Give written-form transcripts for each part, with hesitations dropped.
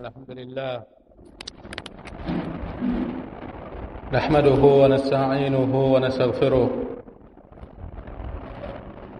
الحمد لله نحمده ونستعينه ونستغفره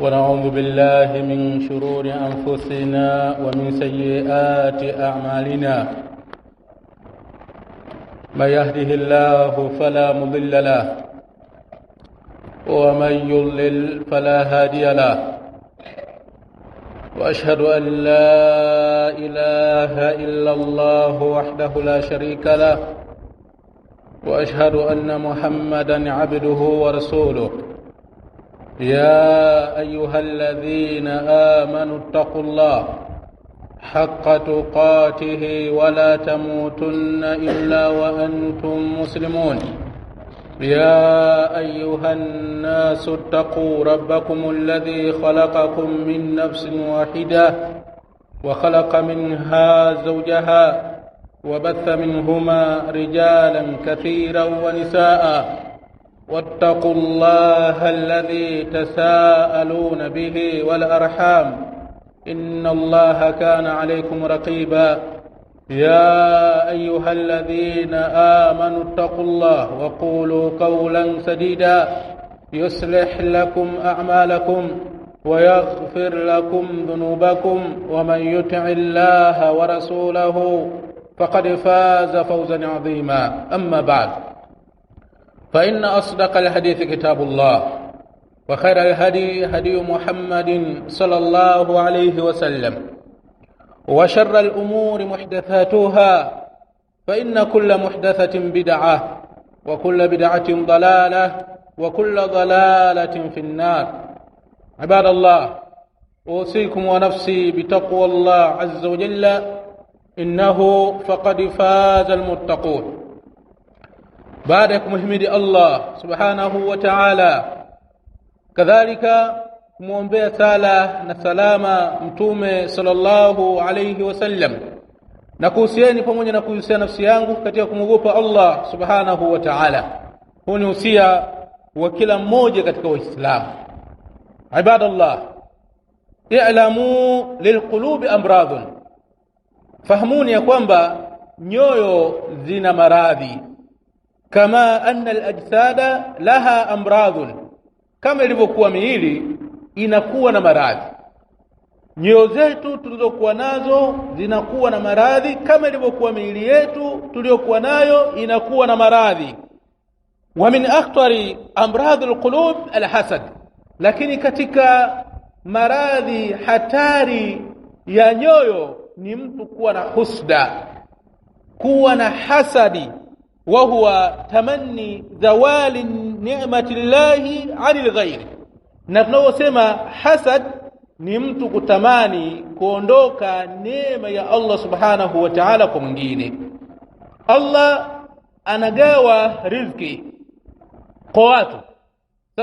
ونعوذ بالله من شرور أنفسنا ومن سيئات أعمالنا من يهده الله فلا مضل له ومن يضلل فلا هادي له وأشهد أن لا إله إلا الله وحده لا شريك له وأشهد أن محمدًا عبده ورسوله يا أيها الذين آمنوا اتقوا الله حق تقاته ولا تموتن إلا وأنتم مسلمون يا أيها الناس اتقوا ربكم الذي خلقكم من نفس واحدة وخلق منها زوجها وبث منهما رجالا كثيرا ونساء واتقوا الله الذي تساءلون به والأرحام إن الله كان عليكم رقيبا يا أيها الذين آمنوا اتقوا الله وقولوا قولا سديدا يصلح لكم أعمالكم ويغفر لكم ذنوبكم ومن يطع الله ورسوله فقد فاز فوزا عظيما أما بعد فإن أصدق الحديث كتاب الله وخير الهدي هدي محمد صلى الله عليه وسلم وشر الأمور محدثاتها فإن كل محدثة بدعة وكل بدعة ضلالة وكل ضلالة في النار عباد الله أوصيكم ونفسي بتقوى الله عز وجل إنه فقد فاز المتقون بعدكم حمد الله سبحانه وتعالى كذلك muombea sala na salama mtume sallallahu alayhi wasallam na kuhusieni pamoja na kuhusia nafsi yangu katika kumwogopa Allah subhanahu wa ta'ala. Huu ni usia wa kila mmoja katika Uislamu. Ibadallah, i'lamu lilqulubi amradun, fahamuni ya kwamba nyoyo zina maradhi, kama anna alajsada laha amradun, kama ilivyokuwa miili inakuwa na maradhi. Nyoyo zetu tulizokuwa nazo zinakuwa na maradhi kama ilivyokuwa miili yetu tuliyokuwa nayo inakuwa na maradhi. Wa min akhtari amradhul qulub alhasad, lakini katika maradhi hatari ya nyoyo ni mtu kuwa na husda, kuwa na hasadi, wa huwa tamanni zawali ni'mati llahi 'anil ghairi. Na tunaposema hasad ni mtu kutamani kuondoka neema ya Allah subhanahu wa ta'ala kwa mwingine. Allah anagawa riziki kwa watu.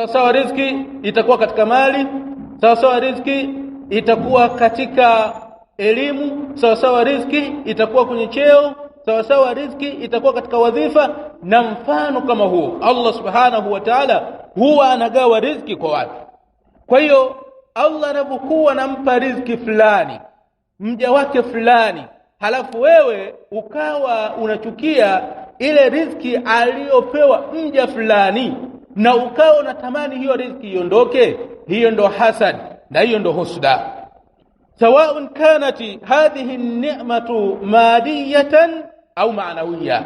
Sawa riziki itakuwa katika mali, sawa riziki itakuwa katika elimu, sawa riziki itakuwa kwenye cheo, sawa riziki itakuwa katika wadhifa na mfano kama huo. Allah subhanahu wa ta'ala huwa anagawa riziki kwa watu. Kwa hiyo Allah anapokuwa anampa riziki fulani mja wake fulani, halafu wewe ukawa unachukia ile riziki aliyopewa mja fulani na ukawa unatamani hiyo riziki iondoke, hiyo ndo hasad na hiyo ndo husda. Sawaun kanati hadhihi ni'matu madiyatan au ma'nawiyya,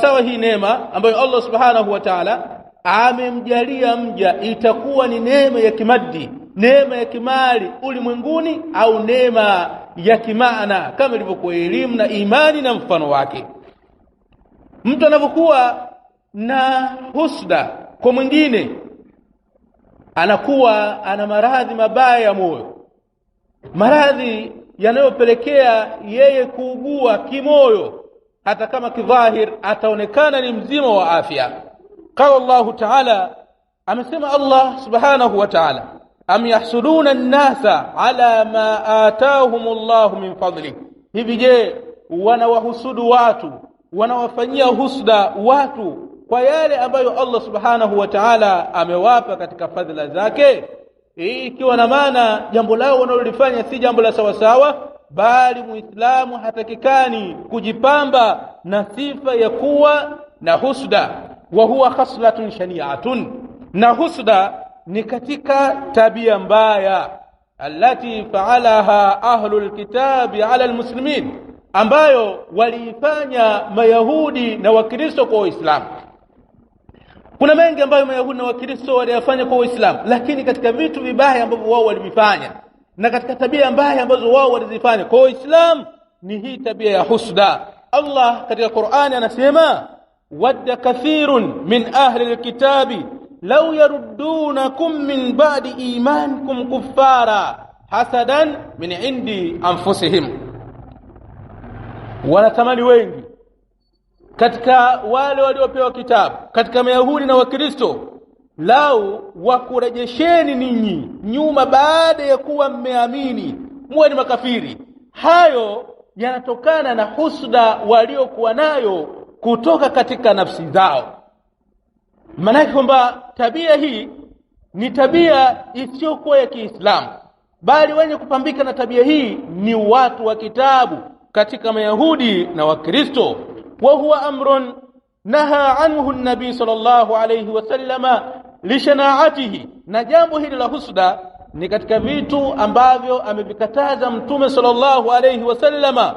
sawa hii neema ambayo Allah subhanahu wa ta'ala amemjalia mja itakuwa ni neema ya kimaddi, neema ya kimali ulimwenguni, au neema ya kimaana kama ilivyokuwa elimu na imani na mfano wake. Mtu anapokuwa na husda kwa mwingine anakuwa ana maradhi mabaya ya moyo, maradhi yanayopelekea yeye kuugua kimoyo, hata kama kidhahir ataonekana ni mzima wa afya. Qala Allah ta'ala, amesema Allah subhanahu wa ta'ala, am yahsuduna an-nasa ala ma atahumullahu min fadli, hivi je wanawahusudu watu, wanawafanyia husda watu kwa yale ambayo Allah subhanahu wa ta'ala amewapa katika fadhila zake? Ikiwa na maana jambo lao wanalolifanya si jambo la sawa sawa, bali muislamu hatakikani kujipamba na sifa ya kuwa na husda. Wa huwa khaslatun shani'atun, na husda ni katika tabia mbaya allati fa'alaha ahlul kitabi ala almuslimin, ambayo waliifanya Mayahudi na Wakristo kwa Waislamu. Kuna mengi ambayo Mayahudi na Wakristo waliyafanya kwa Waislamu, lakini katika vitu vibaya ambavyo wao walivifanya na katika tabia mbaya ambazo wao walizifanya kwa Waislamu ni hii tabia ya husda. Allah katika Qur'ani anasema wadda kathirun min ahli alkitabi law yaruddunakum min ba'di imanikum kuffara hasadan min indi anfusihim, wanatamani wengi katika wale waliopewa kitabu katika Mayahudi na Wakristo, lau wakurejesheni ninyi nyuma baada ya kuwa mmeamini muwe ni makafiri. Hayo yanatokana na husda waliokuwa nayo kutoka katika nafsi zao. Maana kwamba tabia hii ni tabia isiyokuwa ya Kiislamu, bali wenye kupambika na tabia hii ni watu wa kitabu katika Mayahudi na Wakristo. Wa huwa amrun naha anhu an-nabi sallallahu alayhi wasallama lishana'atihi, na jambo hili la husda ni katika vitu ambavyo amevikataza Mtume sallallahu alayhi wasallama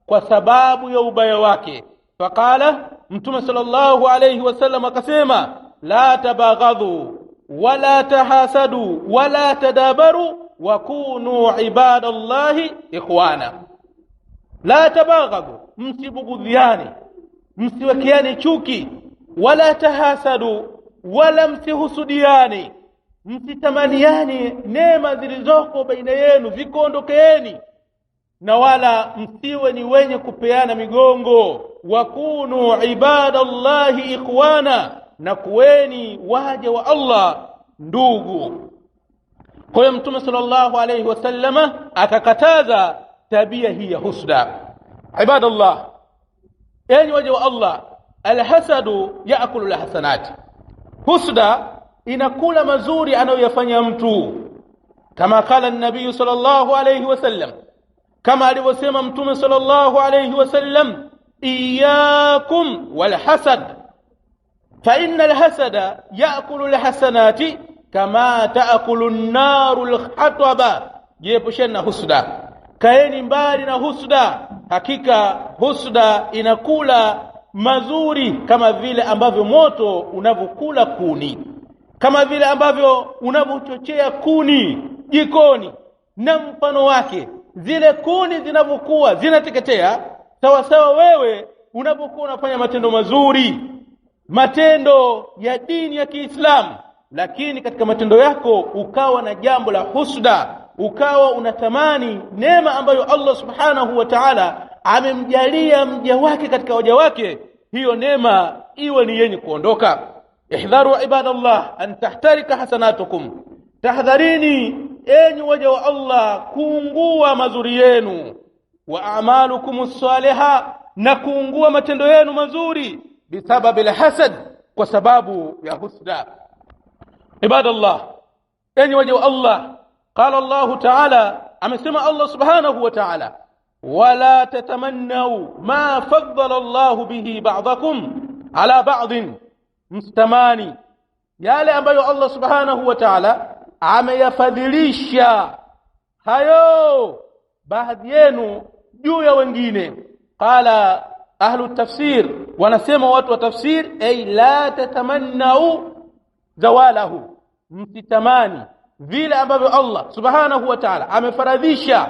kwa sababu ya ubaya wake. Faqala, Mtume sallallahu alayhi wasallam akasema, la tabaghadhu wala tahasadu wala tadabaru wa kunu ibadallahi ikhwana. La tabaghadhu, msibugudhiani, msiwekeane chuki, wala tahasadu, wala msihusudiani, msitamaniani neema zilizoko baina yenu zikuondokeeni, na wala msiwe ni wenye kupeana migongo. Wakunu ibadallahi ikhwana, na kuweni waja wa Allah ndugu. Kwa hiyo Mtume sallallahu alayhi wasallama akakataza tabia hii ya husda. Ibadallah, enyi waja wa Allah, alhasadu yaakulu alhasanati, husda inakula mazuri anayoyafanya mtu, kama kala an-nabii sallallahu alayhi wasallam, kama alivyosema Mtume sallallahu alayhi wasallam, iyyakum walhasad fa innal hasada yaakulu alhasanati kama taakulu an-naru alhataba. Jiepusheni husda, kaeni mbali na husda, hakika husda inakula mazuri kama vile ambavyo moto unavokula kuni, kama vile ambavyo unavochochea kuni jikoni, na mfano wake zile kuni zinavyokuwa zinateketea, sawa sawa wewe unapokuwa unafanya matendo mazuri, matendo ya dini ya Kiislamu, lakini katika matendo yako ukawa na jambo la husda, ukawa unatamani neema ambayo Allah subhanahu wa ta'ala amemjalia mja wake katika waja wake, hiyo neema iwe ni yenye kuondoka. Ihdharu ibadallah an tahtarika hasanatukum, tahdharini enyi waja wa Allah kuungua mazuri yenu, wa a'malukumus salihah, na kuungua matendo yenu mazuri, bisababi alhasad, kwa sababu ya husda. Ibadallah, enyi waja wa Allah, qala Allah ta'ala, amesema Allah subhanahu wa ta'ala, wala tatamannu ma faddala Allah bihi ba'dakum ala ba'd, mstamani yale ambayo Allah subhanahu wa ta'ala ameyafadhilisha hayo baadhi yenu juu ya wengine. Qala ahlu tafsir, wanasema watu wa tafsir, ay la tatamannu zawalahu, msitamani vile ambavyo Allah subhanahu wa ta'ala amefaradhisha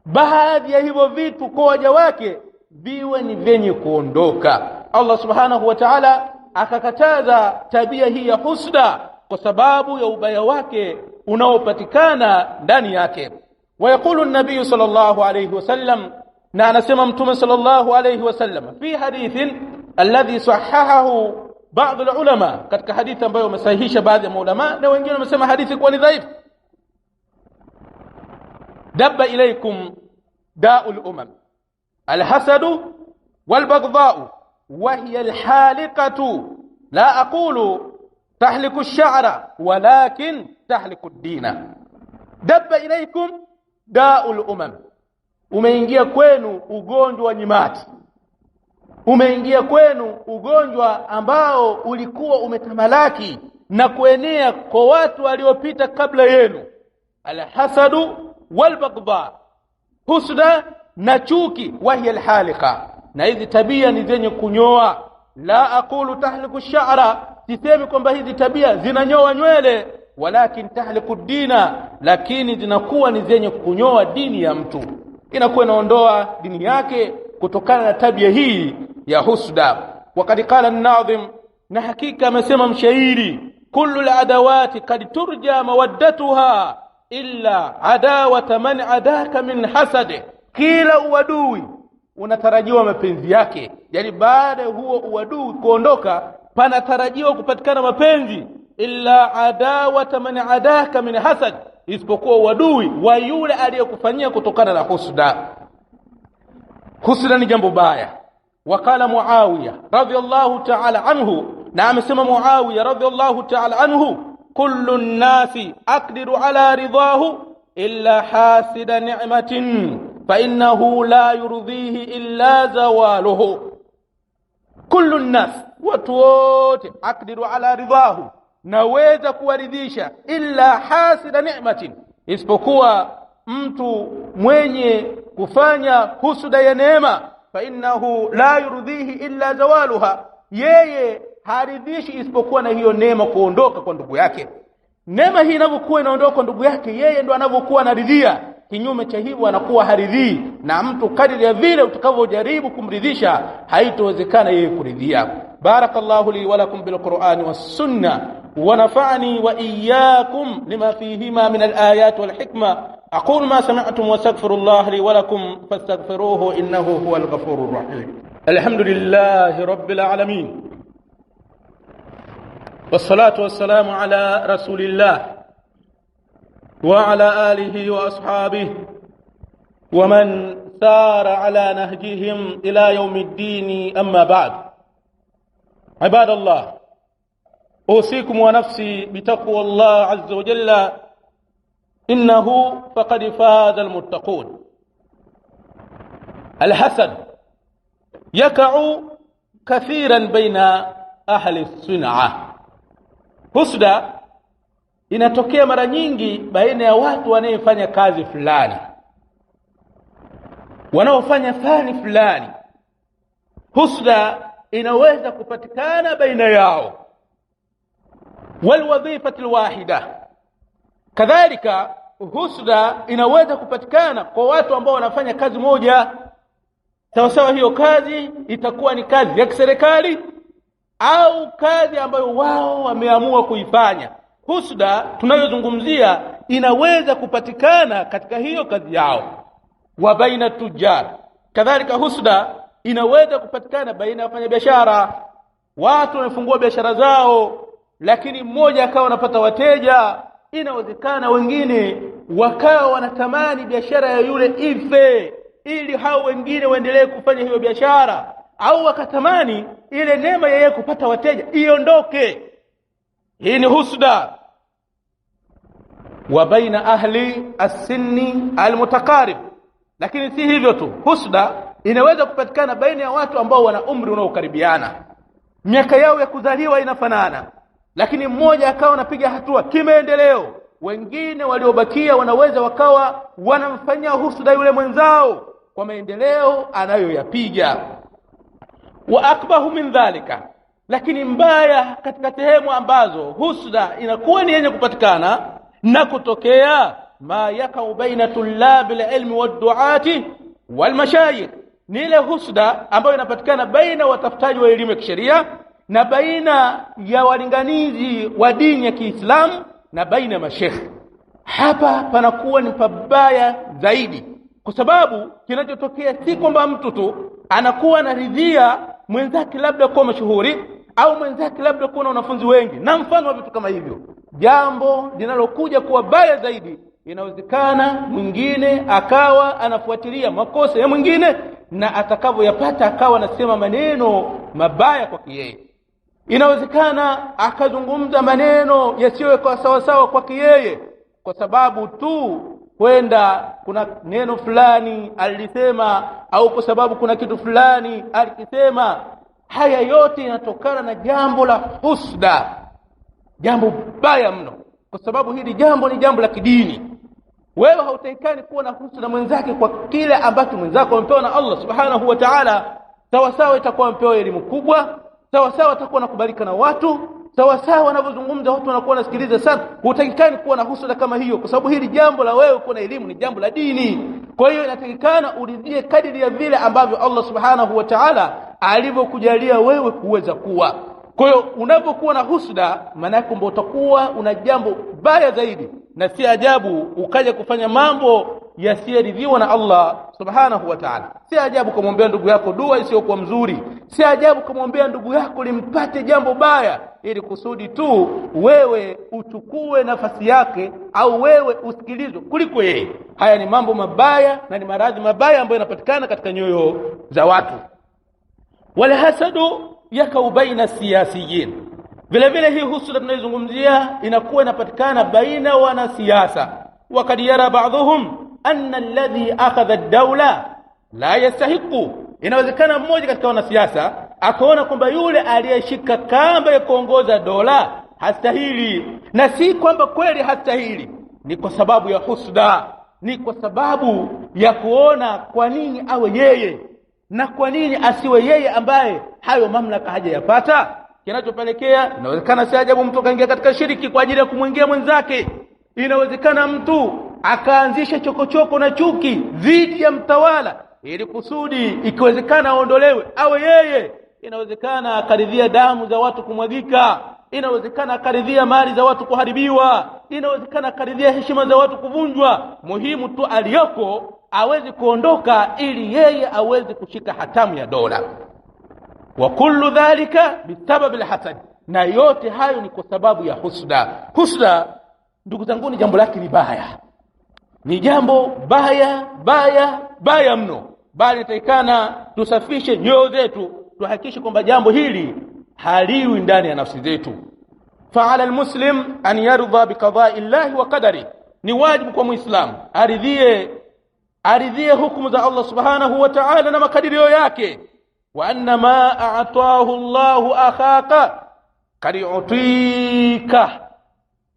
baadhi ya hivyo vitu kwa waja wake viwe ni vyenye kuondoka. Allah subhanahu wa ta'ala akakataza tabia hii ya husda kwa sababu ya ubaya wake unaopatikana ndani yake. Wayaqulu an-nabiy sallallahu alayhi wasallam, na anasema Mtume sallallahu alayhi wasallam fi hadithin alladhi sahahahu baadhi ya ulama, katika hadithi ambayo wamesahihisha baadhi ya maulama na wengine wamesema hadithi kuwa ni dhaifu, dabba ilaykum da'ul umam alhasadu walbaghdha'u wa hiya alhaliqatu, la aqulu tahliku ash-sha'ra walakin tahliku ad-dina. Dabba ilaykum da'ul umam, umeingia kwenu ugonjwa wa nyimati, umeingia kwenu ugonjwa ambao ulikuwa umetamalaki na kuenea kwa watu waliopita kabla yenu, alhasadu walbaghdha, husda na chuki, wahiya alhalika, na hizi tabia ni zenye kunyoa. La aqulu tahliku sha'ra, sisemi kwamba hizi tabia zinanyoa nywele, walakin tahliku dina, lakini zinakuwa ni zenye kunyoa dini ya mtu, inakuwa inaondoa dini yake kutokana na tabia hii ya husda. Wakati qala an-nadhim, na hakika amesema mshairi, kullu al-adawati kad turja mawaddatuha illa adawata man adaka min hasad, kila uadui unatarajiwa mapenzi yake, yani baada huo uadui kuondoka panatarajiwa kupatikana mapenzi. Illa adawata man adaka min hasad, isipokuwa uadui wa yule aliyekufanyia kutokana na husda. Husda ni jambo baya. Wakala Muawiya radhiyallahu ta'ala anhu, na amesema Muawiya radhiyallahu ta'ala anhu, kullu an-nasi aqdiru ala ridahu illa hasida ni'matin fa innahu la yurdhihi illa zawaluhu. Kullu an-nas, watu wote, aqdiru ala ridahu, naweza kuwaridhisha, illa hasida ni'matin, isipokuwa mtu mwenye kufanya husuda ya neema, fa innahu la yurdhihi illa zawaluha, yeye haridhishi isipokuwa na hiyo neema kuondoka kwa ndugu yake. Neema hii inapokuwa inaondoka kwa ndugu yake, yeye ndo anapokuwa anaridhia. Kinyume cha hivyo anakuwa haridhii, na mtu kadiri ya vile utakavyojaribu kumridhisha haitowezekana yeye kuridhia. Barakallahu li wa lakum bil Qur'ani was sunnah, wa nafa'ani wa iyyakum lima fihima min al ayat wal hikma. أقول ما سمعتم واستغفر الله لي ولكم فاستغفروه إنه هو الغفور الرحيم. الحمد لله رب العالمين، والصلاة والسلام على رسول الله وعلى آله وأصحابه ومن سار على نهجهم إلى يوم الدين. أما بعد، عباد الله، أوصيكم ونفسي بتقوى الله عز وجل، إنه فقد فاز المتقون. الحسد يقع كثيرا بين أهل الصنعة. husda inatokea mara nyingi baina ya watu wanaofanya kazi fulani, wanaofanya fani fulani. husda inaweza kupatikana baina yao. walwadhifati alwahida, kadhalika husda inaweza kupatikana kwa watu ambao wanafanya kazi moja. Sawa hiyo kazi itakuwa ni kazi ya kiserikali au kazi ambayo wao wameamua kuifanya. Husda tunayozungumzia inaweza kupatikana katika hiyo kazi yao. Wa baina tujar, kadhalika husda inaweza kupatikana baina ya wafanyabiashara. Watu wanafungua biashara zao, lakini mmoja akawa anapata wateja. Inawezekana wengine wakawa wanatamani biashara ya yule ife ili hao wengine waendelee kufanya hiyo biashara, au wakatamani ile neema yeye kupata wateja iondoke. Hii ni husda. Wa baina ahli as-sinni al-mutaqarib, lakini si hivyo tu, husda inaweza kupatikana baina ya watu ambao wana umri unaokaribiana, miaka yao ya kuzaliwa inafanana, lakini mmoja akawa anapiga hatua kimaendeleo, wengine waliobakia wanaweza wakawa wanamfanyia husda yule mwenzao kwa maendeleo anayoyapiga. Wa akbahu min dhalika, lakini mbaya katika sehemu ambazo husda inakuwa ni yenye kupatikana na kutokea, ma yakau baina tullabil ilmi wad-duati wal mashayikh, ni ile husda ambayo inapatikana baina watafutaji wa elimu ya kisheria na baina ya walinganizi wa dini ya Kiislamu na baina ya mashekhi. Hapa panakuwa ni pabaya zaidi, kwa sababu kinachotokea si kwamba mtu tu anakuwa anaridhia mwenzake labda kuwa mashuhuri au mwenzake labda kuwa na wanafunzi wengi na mfano wa vitu kama hivyo. Jambo linalokuja kuwa baya zaidi, inawezekana mwingine akawa anafuatilia makosa ya mwingine na atakavyoyapata akawa anasema maneno mabaya kwa yeye. Inawezekana akazungumza maneno yasiyo kwa sawa sawa kwa yeye, kwa sababu tu kwenda kuna neno fulani alisema, au kwa sababu kuna kitu fulani alikisema. Haya yote yanatokana na jambo la husda, jambo baya mno, kwa sababu hili jambo ni jambo la kidini. Wewe hautaikani kuwa na husda na mwenzake kwa kile ambacho mwenzako amepewa na Allah subhanahu wa ta'ala. Sawa sawa itakuwa amepewa elimu kubwa, sawa sawa atakuwa anakubalika na watu, sawa sawa wanapozungumza watu wanakuwa wanasikiliza sana. Hutakikani kuwa na husda kama hiyo, kwa sababu hili jambo la wewe kuwa na elimu ni jambo la dini. Kwa hiyo inatakikana uridhie kadiri ya vile ambavyo Allah subhanahu wa ta'ala alivyokujalia wewe kuweza kuwa. Kwa hiyo unapokuwa na husda, maana yake kwamba utakuwa una jambo baya zaidi, na si ajabu ukaja kufanya mambo yasiyoridhiwa na Allah subhanahu wa ta'ala. Si ajabu kumwombea ndugu yako dua isiyokuwa mzuri, si ajabu kumwombea ndugu yako limpate jambo baya, ili kusudi tu wewe uchukue nafasi yake au wewe usikilizwe kuliko yeye. Haya ni mambo mabaya na ni maradhi mabaya ambayo yanapatikana katika nyoyo za watu. Wala hasadu yakau baina siyasiyin, vile vile hii husda tunayozungumzia inakuwa inapatikana baina wanasiasa. Wakad yara ba'dhum anna alladhi akhadha ad-dawla la yastahiqu, inawezekana mmoja katika wanasiasa akaona kwamba yule aliyeshika kamba ya kuongoza dola hastahili, na si kwamba kweli hastahili, ni kwa sababu ya husda, ni kwa sababu ya kuona kwa nini awe yeye na kwa nini asiwe yeye ambaye hayo mamlaka hajayapata. Kinachopelekea, inawezekana si ajabu mtu kaingia katika shiriki kwa ajili ya kumwingia mwenzake. Inawezekana mtu akaanzisha chokochoko na chuki dhidi ya mtawala ili kusudi ikiwezekana aondolewe awe yeye. Inawezekana akaridhia damu za watu kumwagika, inawezekana akaridhia mali za watu kuharibiwa, inawezekana akaridhia heshima za watu kuvunjwa. Muhimu tu aliyoko aweze kuondoka ili yeye aweze kushika hatamu ya dola. Wa kullu dhalika bisabab alhasad, na yote hayo ni kwa sababu ya husda. Husda, ndugu zangu, ni jambo lake ni baya, ni jambo baya mno, bali taikana tusafishe nyoyo zetu, tuhakikishe kwamba jambo hili haliwi ndani ya nafsi zetu. Fa'ala almuslim an yarda biqada'i Allah wa qadari, ni wajibu kwa muislamu aridhie hukumu za Allah subhanahu wa ta'ala na makadirio yake. Wa anna ma a'tahu Allah akhaka kari'utika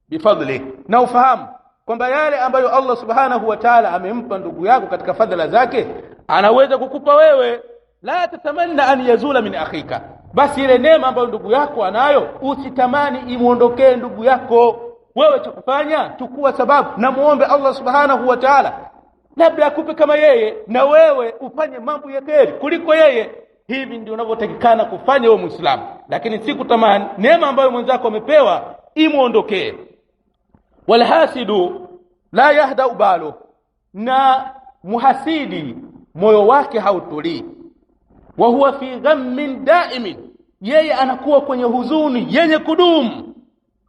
bifadli, na ufahamu kwamba yale ambayo Allah subhanahu wa ta'ala amempa ndugu yako katika fadhila zake anaweza kukupa wewe. La tatamanna an yazula min akhika, basi ile neema ambayo ndugu yako anayo usitamani imuondokee ndugu yako. Wewe cha kufanya, chukua sababu na muombe Allah subhanahu wa ta'ala labda akupe kama yeye, na wewe ufanye mambo ya kheri kuliko yeye. Hivi ndio unavyotakikana kufanya wewe Muislamu, lakini si kutamani neema ambayo mwenzako amepewa imuondokee. Wal hasidu la yahda balu, na muhasidi moyo wake hautulii. Wa huwa fi ghammin daimin, yeye anakuwa kwenye huzuni yenye kudumu.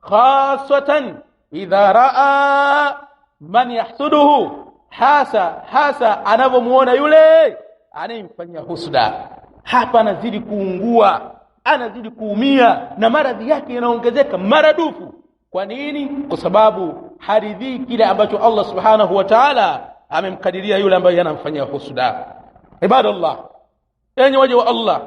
Khasatan idha raa man yahsuduhu, hasa anavyomuona yule anayemfanyia husda. Hapa anazidi kuungua, anazidi kuumia, na maradhi yake yanaongezeka maradufu. Kwa nini? Kwa sababu haridhii kile ambacho Allah subhanahu wa ta'ala amemkadiria yule ambaye anamfanyia husda. Ibadallah, enyi waja wa Allah,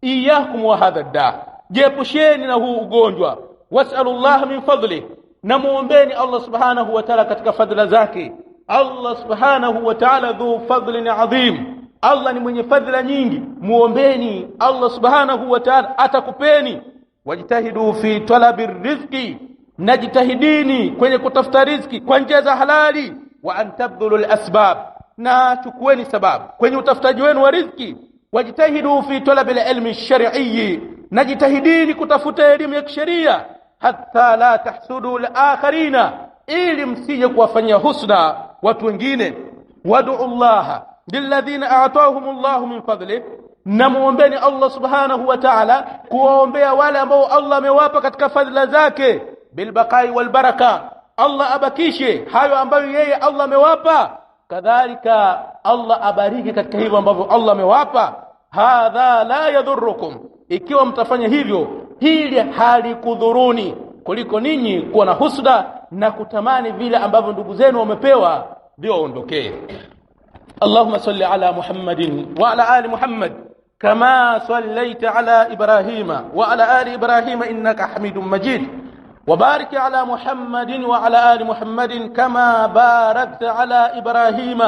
iyakum wa hadha da, jepusheni na huu ugonjwa. Was'alullah min fadli, na muombeni Allah subhanahu wa ta'ala katika fadhila zake. Allah subhanahu wa ta'ala dhu fadlin adhim, Allah ni mwenye fadhila nyingi. Muombeni Allah subhanahu wa ta'ala atakupeni. Wajitahidu fi talabi rizqi, najitahidini kwenye kutafuta riziki kwa njia za halali. Wa antabdhulu al-asbab, na chukueni sababu kwenye utafutaji wenu wa riziki. Wajitahidu fi talabi al-ilmi ash-shar'i, najitahidini kutafuta elimu ya kisheria. Hatta la tahsudu al-akharina, ili msije kuwafanyia husda watu wengine. Wad'u Allah lilladhina a'tahumullahu min fadlihi, na muombeeni Allah subhanahu wa ta'ala kuwaombea wale ambao Allah amewapa katika fadhila zake. Bilbaqai walbaraka, Allah abakishe hayo ambayo yeye Allah amewapa, kadhalika Allah abariki katika hivyo ambavyo Allah amewapa. Hadha la yadhurrukum, ikiwa mtafanya hivyo hili halikudhuruni, kuliko ninyi kuwa na husda na kutamani vile ambavyo ndugu zenu wamepewa ndio ondokee. Allahumma salli ala Muhammadin wa ala ali Muhammad kama sallaita ala Ibrahima wa ala ali Ibrahima innaka Hamidum Majid. وبارك على محمد وعلى آل محمد كما باركت على إبراهيم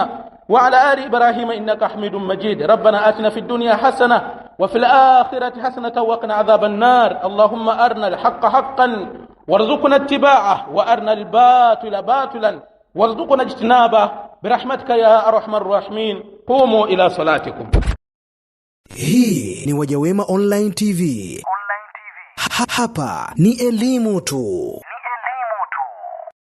وعلى آل إبراهيم إنك حميد مجيد. ربنا آتنا في الدنيا حسنة وفي الآخرة حسنة وقنا عذاب النار. اللهم أرنا الحق حقا وارزقنا اتباعه وأرنا الباطل باطلا وارزقنا اجتنابه برحمتك يا أرحم الراحمين. قوموا إلى صلاتكم. Hii ni Wajawema Online TV. Hapa ni elimu tu.